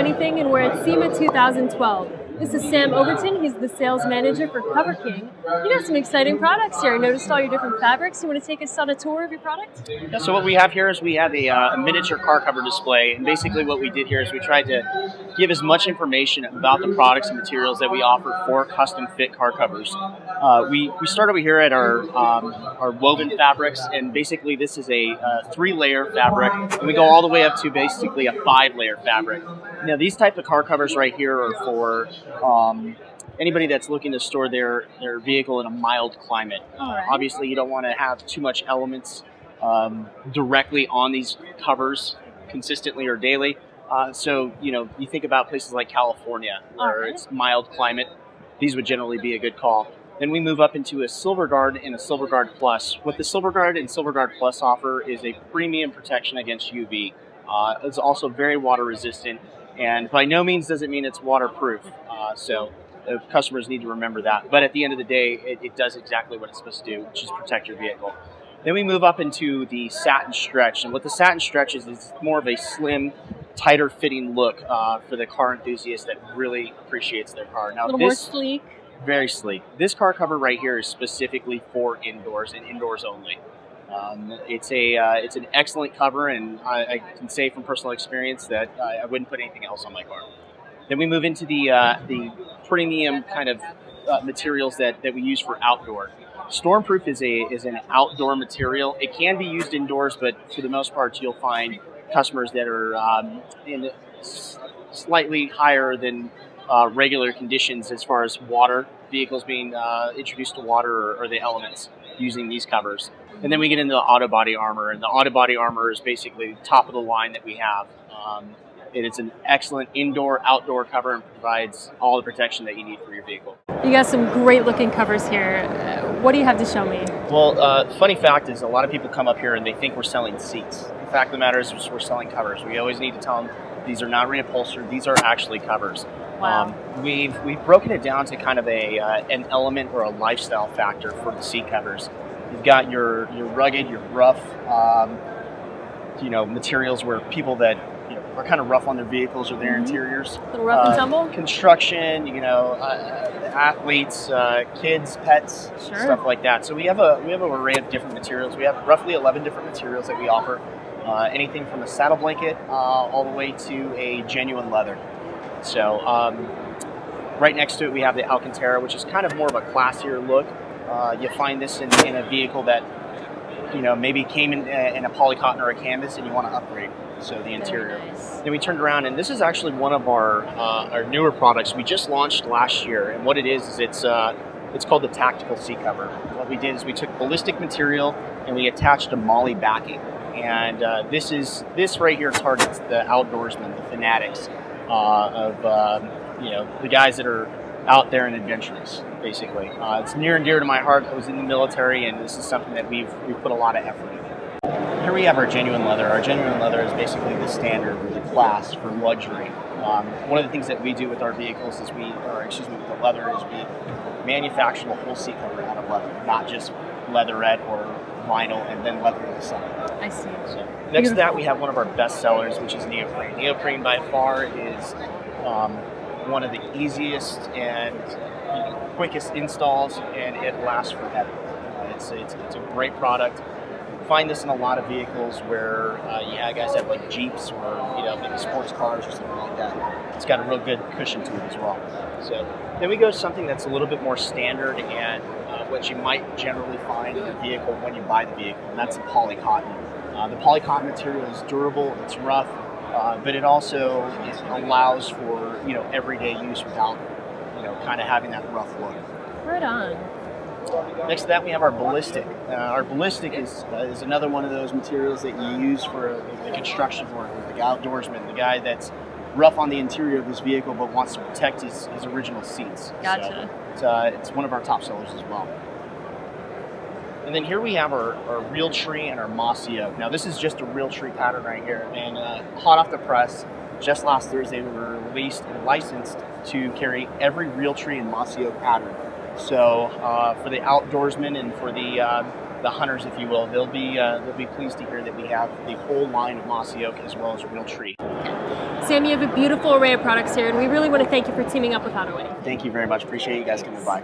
AutoAnything, and we're at SEMA 2012. This is Sam Overton. He's the sales manager for Coverking. You got some exciting products here. I noticed all your different fabrics. You want to take us on a tour of your product? Yeah, so what we have here is we have a miniature car cover display, and basically what we did here is we tried to give as much information about the products and materials that we offer for custom fit car covers. We start over here at our woven fabrics, and basically this is a 3-layer fabric, and we go all the way up to basically a 5-layer fabric. Now these type of car covers right here are for anybody that's looking to store their vehicle in a mild climate. Obviously, you don't want to have too much elements directly on these covers consistently or daily. So, you think about places like California where it's mild climate. These would generally be a good call. Then we move up into a Silver Guard and a Silver Guard Plus. What the Silver Guard and Silver Guard Plus offer is a premium protection against UV. It's also very water resistant, and by no means does it mean it's waterproof. So customers need to remember that. But at the end of the day, it does exactly what it's supposed to do, which is protect your vehicle. Then we move up into the Satin Stretch. And what the Satin Stretch is more of a slim, tighter fitting look for the car enthusiast that really appreciates their car. Now, a little more sleek. Very sleek. This car cover right here is specifically for indoors and indoors only. It's an excellent cover, and I can say from personal experience that I wouldn't put anything else on my car. Then we move into the premium kind of materials that we use for outdoor. Stormproof is an outdoor material. It can be used indoors, but for the most part, you'll find customers that are in slightly higher than regular conditions as far as water, vehicles being introduced to water or the elements using these covers. And then we get into the auto body armor, and the auto body armor is basically the top of the line that we have. It's an excellent indoor-outdoor cover and provides all the protection that you need for your vehicle. You got some great-looking covers here. What do you have to show me? Well, funny fact is a lot of people come up here and they think we're selling seats. The fact of the matter is we're selling covers. We always need to tell them these are not reupholstered. These are actually covers. Wow. We've broken it down to kind of an element or a lifestyle factor for the seat covers. You've got your rugged, your rough, materials where people that are kind of rough on their vehicles or their interiors. A little rough and tumble? Construction, athletes, kids, pets, stuff like that. So we have an array of different materials. We have roughly 11 different materials that we offer. Anything from a saddle blanket all the way to a genuine leather. So right next to it we have the Alcantara, which is kind of more of a classier look. You find this in a vehicle that maybe came in a polycotton or a canvas and you want to upgrade. So the interior. Nice. Then we turned around, and this is actually one of our newer products. We just launched last year, and what it is it's called the tactical seat cover. What we did is we took ballistic material and we attached a MOLLE backing, and this right here targets the outdoorsmen, the fanatics of the guys that are out there and adventurous. Basically, it's near and dear to my heart. I was in the military, and this is something that we've put a lot of effort into. Here we have our genuine leather. Our genuine leather is basically the standard or the class for luxury. One of the things that we do with our vehicles is with the leather is we manufacture the whole seat cover out of leather, not just leatherette or vinyl and then leather in the center. I see. So, next to that, we have one of our best sellers, which is neoprene. Neoprene by far is one of the easiest and quickest installs, and it lasts forever. It's a great product. Find this in a lot of vehicles where guys have like Jeeps or maybe sports cars or something like that. It's got a real good cushion to it as well. So then we go to something that's a little bit more standard and what you might generally find in a vehicle when you buy the vehicle, and that's the polycotton. The polycotton material is durable, it's rough, but it also allows for everyday use without kind of having that rough look. Right on. Next to that, we have our Ballistic. Our Ballistic is another one of those materials that you use for the construction worker, the outdoorsman, the guy that's rough on the interior of his vehicle but wants to protect his original seats. Gotcha. So, it's one of our top sellers as well. And then here we have our real tree and our mossy oak. Now this is just a real tree pattern right here, and hot off the press, just last Thursday we were released and licensed to carry every real tree and mossy oak pattern. So for the outdoorsmen and for the hunters, if you will, they'll be pleased to hear that we have the whole line of mossy oak as well as real tree. Sam, you have a beautiful array of products here, and we really want to thank you for teaming up with AutoAnything. Thank you very much. Appreciate you guys coming by.